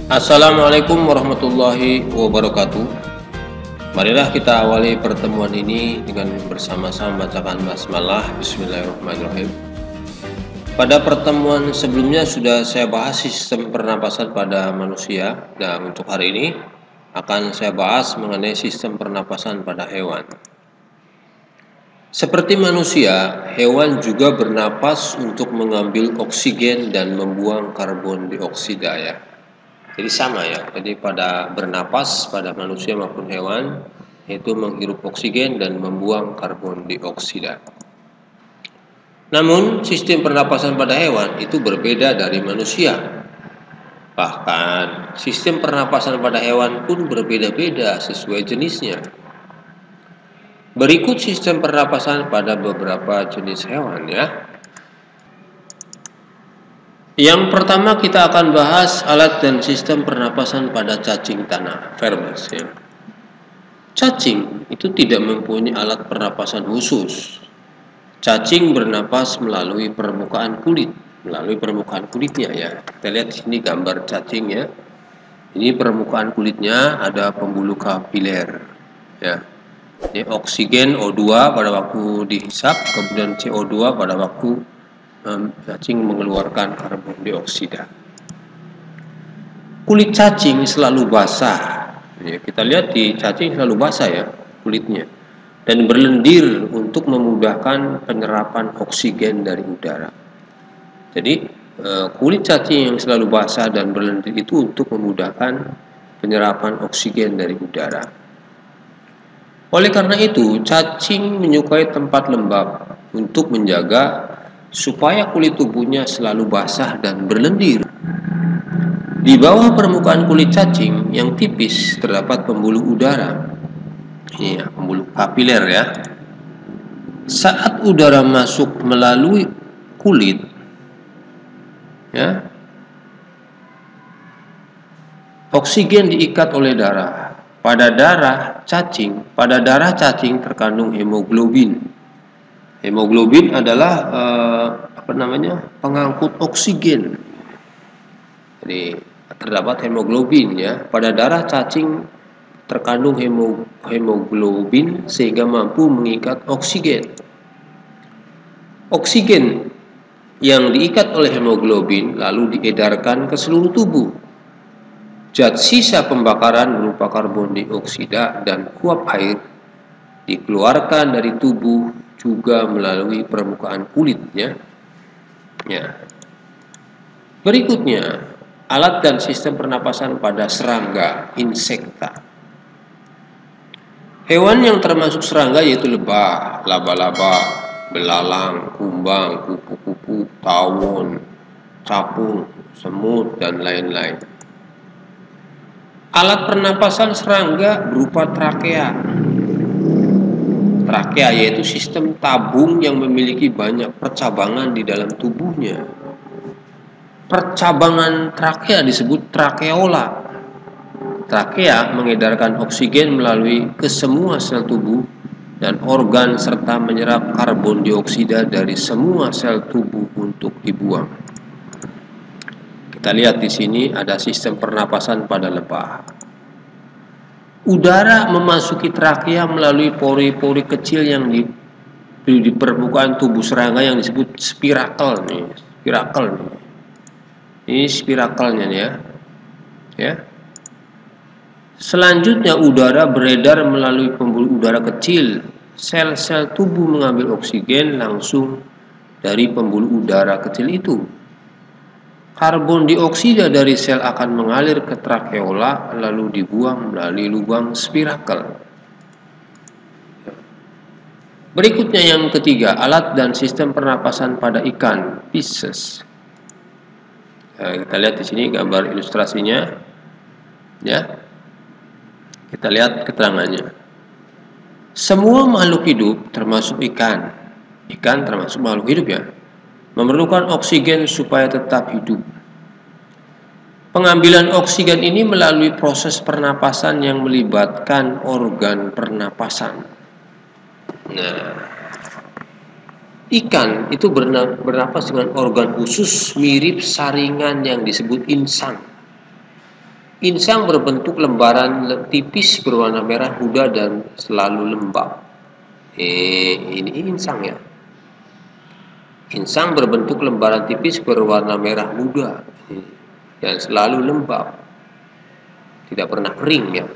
Assalamualaikum warahmatullahi wabarakatuh. Marilah kita awali pertemuan ini dengan bersama-sama bacakan basmalah. Bismillahirrahmanirrahim. Pada pertemuan sebelumnya sudah saya bahas sistem pernapasan pada manusia. Dan untuk hari ini akan saya bahas mengenai sistem pernapasan pada hewan. Seperti manusia, hewan juga bernapas untuk mengambil oksigen dan membuang karbon dioksida ya. Jadi sama ya, jadi pada bernapas pada manusia maupun hewan yaitu menghirup oksigen dan membuang karbon dioksida. Namun sistem pernapasan pada hewan itu berbeda dari manusia. Bahkan sistem pernapasan pada hewan pun berbeda-beda sesuai jenisnya. Berikut sistem pernapasan pada beberapa jenis hewan ya. Yang pertama kita akan bahas alat dan sistem pernapasan pada cacing tanah, vermes ya. Cacing itu tidak mempunyai alat pernapasan khusus. Cacing bernapas melalui permukaan kulit, melalui permukaan kulitnya ya. Kita lihat di sini gambar cacing ya. Ini permukaan kulitnya ada pembuluh kapiler ya. Ini oksigen O2 pada waktu dihisap, kemudian CO2 pada waktu cacing mengeluarkan karbon dioksida. Kulit cacing selalu basah. Ya, kita lihat di cacing selalu basah ya kulitnya dan berlendir untuk memudahkan penyerapan oksigen dari udara. Jadi kulit cacing yang selalu basah dan berlendir itu untuk memudahkan penyerapan oksigen dari udara. Oleh karena itu, cacing menyukai tempat lembab untuk menjaga supaya kulit tubuhnya selalu basah dan berlendir. Di bawah permukaan kulit cacing yang tipis terdapat pembuluh udara. Ini ya, pembuluh kapiler ya. Saat udara masuk melalui kulit, ya, oksigen diikat oleh darah. Pada darah cacing terkandung hemoglobin. Hemoglobin adalah pengangkut oksigen. Jadi terdapat hemoglobin ya. Pada darah cacing terkandung hemoglobin sehingga mampu mengikat oksigen. Oksigen yang diikat oleh hemoglobin lalu diedarkan ke seluruh tubuh. Zat sisa pembakaran berupa karbon dioksida dan uap air dikeluarkan dari tubuh juga melalui permukaan kulitnya. Ya. Berikutnya, alat dan sistem pernapasan pada serangga, insekta. Hewan yang termasuk serangga yaitu lebah, laba-laba, belalang, kumbang, kupu-kupu, tawon, capung, semut, dan lain-lain. Alat pernapasan serangga berupa trakea. Trakea yaitu sistem tabung yang memiliki banyak percabangan di dalam tubuhnya. Percabangan trakea disebut trakeola. Trakea mengedarkan oksigen melalui ke semua sel tubuh dan organ serta menyerap karbon dioksida dari semua sel tubuh untuk dibuang. Kita lihat di sini ada sistem pernapasan pada lebah. Udara memasuki trakea melalui pori-pori kecil yang di permukaan tubuh serangga yang disebut spirakel nih. Ini spirakelnya ya. Selanjutnya udara beredar melalui pembuluh udara kecil. Sel-sel tubuh mengambil oksigen langsung dari pembuluh udara kecil itu. Karbon dioksida dari sel akan mengalir ke trakeola lalu dibuang melalui lubang spirakel. Berikutnya yang ketiga, alat dan sistem pernapasan pada ikan, Pisces. Kita lihat di sini gambar ilustrasinya. Ya. Kita lihat keterangannya. Semua makhluk hidup termasuk ikan termasuk makhluk hidup ya, memerlukan oksigen supaya tetap hidup. Pengambilan oksigen ini melalui proses pernapasan yang melibatkan organ pernapasan. Nah, ikan itu bernapas dengan organ khusus mirip saringan yang disebut insang. Insang berbentuk lembaran tipis berwarna merah muda dan selalu lembab. Ini insang ya. Insang berbentuk lembaran tipis berwarna merah muda dan selalu lembab. Tidak pernah kering ya.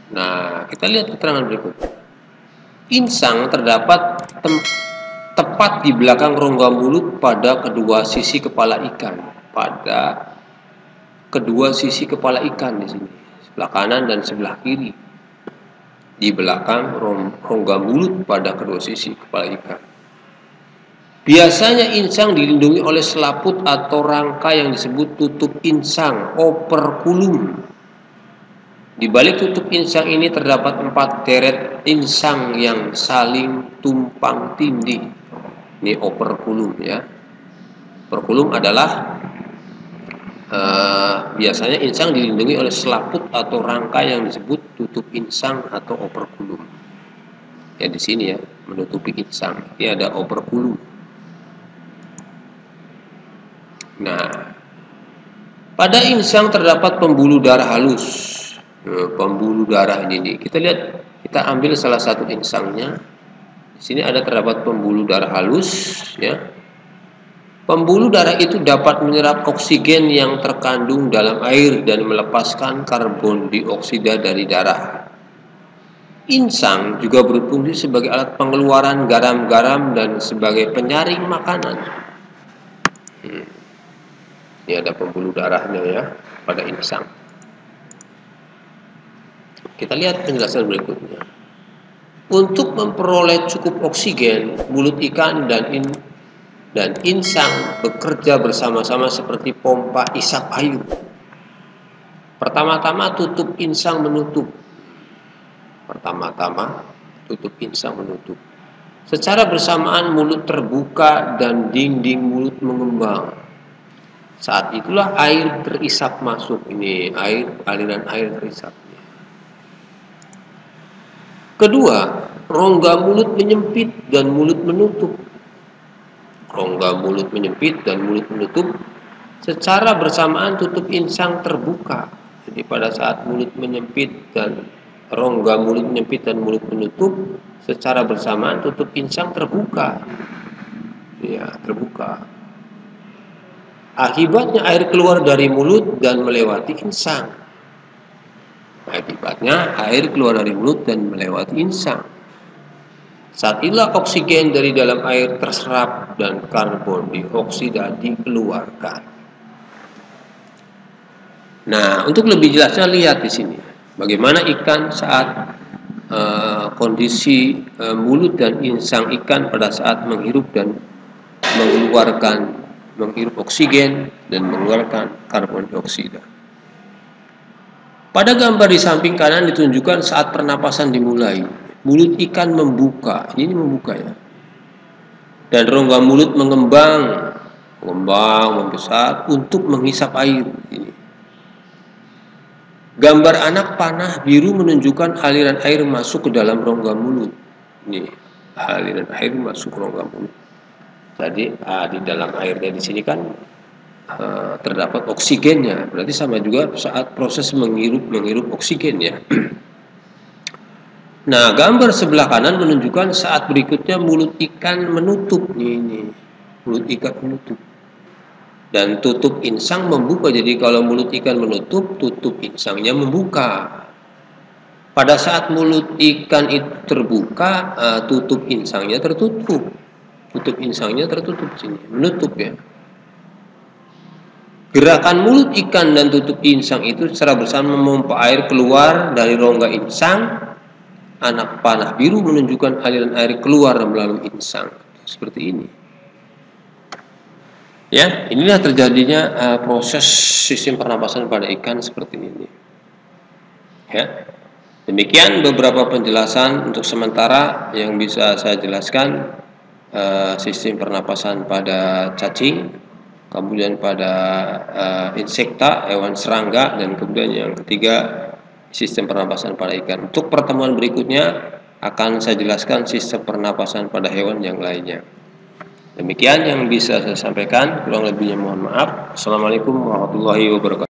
Nah, kita lihat keterangan berikut. Insang terdapat tepat di belakang rongga mulut pada kedua sisi kepala ikan. Pada kedua sisi kepala ikan di sini, sebelah kanan dan sebelah kiri. Di belakang rongga mulut pada kedua sisi kepala ikan. Biasanya insang dilindungi oleh selaput atau rangka yang disebut tutup insang, operculum. Di balik tutup insang ini terdapat 4 deret insang yang saling tumpang tindih. Ini operculum ya. Operculum adalah biasanya insang dilindungi oleh selaput atau rangka yang disebut tutup insang atau operculum. Ya di sini ya, menutupi insang. Ini ada operculum. Nah, pada insang terdapat pembuluh darah halus. Pembuluh darah ini nih. Kita lihat, kita ambil salah satu insangnya. Di sini ada terdapat pembuluh darah halus ya. Pembuluh darah itu dapat menyerap oksigen yang terkandung dalam air dan melepaskan karbon dioksida dari darah. Insang juga berfungsi sebagai alat pengeluaran garam-garam dan sebagai penyaring makanan. Ini ada pembuluh darahnya ya pada insang. Kita lihat penjelasan berikutnya. Untuk memperoleh cukup oksigen, mulut ikan dan insang bekerja bersama-sama seperti pompa isap air. Pertama-tama tutup insang menutup. Secara bersamaan mulut terbuka dan dinding mulut mengembang. Saat itulah air terisap masuk. Ini aliran air terisap. Kedua, rongga mulut menyempit dan mulut menutup. Rongga mulut menyempit dan mulut menutup. Secara bersamaan tutup insang terbuka. Jadi pada saat mulut menyempit dan rongga mulut menyempit dan mulut menutup, secara bersamaan tutup insang terbuka. Ya, terbuka. Akibatnya air keluar dari mulut dan melewati insang. Saat itulah oksigen dari dalam air terserap dan karbon dioksida dikeluarkan. Nah, untuk lebih jelasnya lihat di sini bagaimana ikan saat kondisi mulut dan insang ikan pada saat menghirup oksigen dan mengeluarkan karbon dioksida. Pada gambar di samping kanan ditunjukkan saat pernapasan dimulai. Mulut ikan membuka, ini membuka ya. Dan rongga mulut mengembang membesar untuk menghisap air. Ini. Gambar anak panah biru menunjukkan aliran air masuk ke dalam rongga mulut. Ini aliran air masuk ke rongga mulut. Jadi di dalam airnya di sini kan terdapat oksigennya, berarti sama juga saat proses menghirup oksigen ya. Nah, gambar sebelah kanan menunjukkan saat berikutnya mulut ikan menutup. Ini mulut ikan menutup dan tutup insang membuka. Jadi kalau mulut ikan menutup, tutup insangnya membuka. Pada saat mulut ikan itu terbuka, tutup insangnya tertutup. Tutup insangnya tertutup sini, menutup ya. Gerakan mulut ikan dan tutup insang itu secara bersama memompa air keluar dari rongga insang. Anak panah biru menunjukkan aliran air keluar melalui insang. Seperti ini. Ya, inilah terjadinya proses sistem pernapasan pada ikan seperti ini. Ya. Demikian beberapa penjelasan untuk sementara yang bisa saya jelaskan sistem pernapasan pada cacing, kemudian pada insekta, hewan serangga, dan kemudian yang ketiga sistem pernapasan pada ikan. Untuk pertemuan berikutnya akan saya jelaskan sistem pernapasan pada hewan yang lainnya. Demikian yang bisa saya sampaikan, kurang lebihnya mohon maaf. Assalamualaikum warahmatullahi wabarakatuh.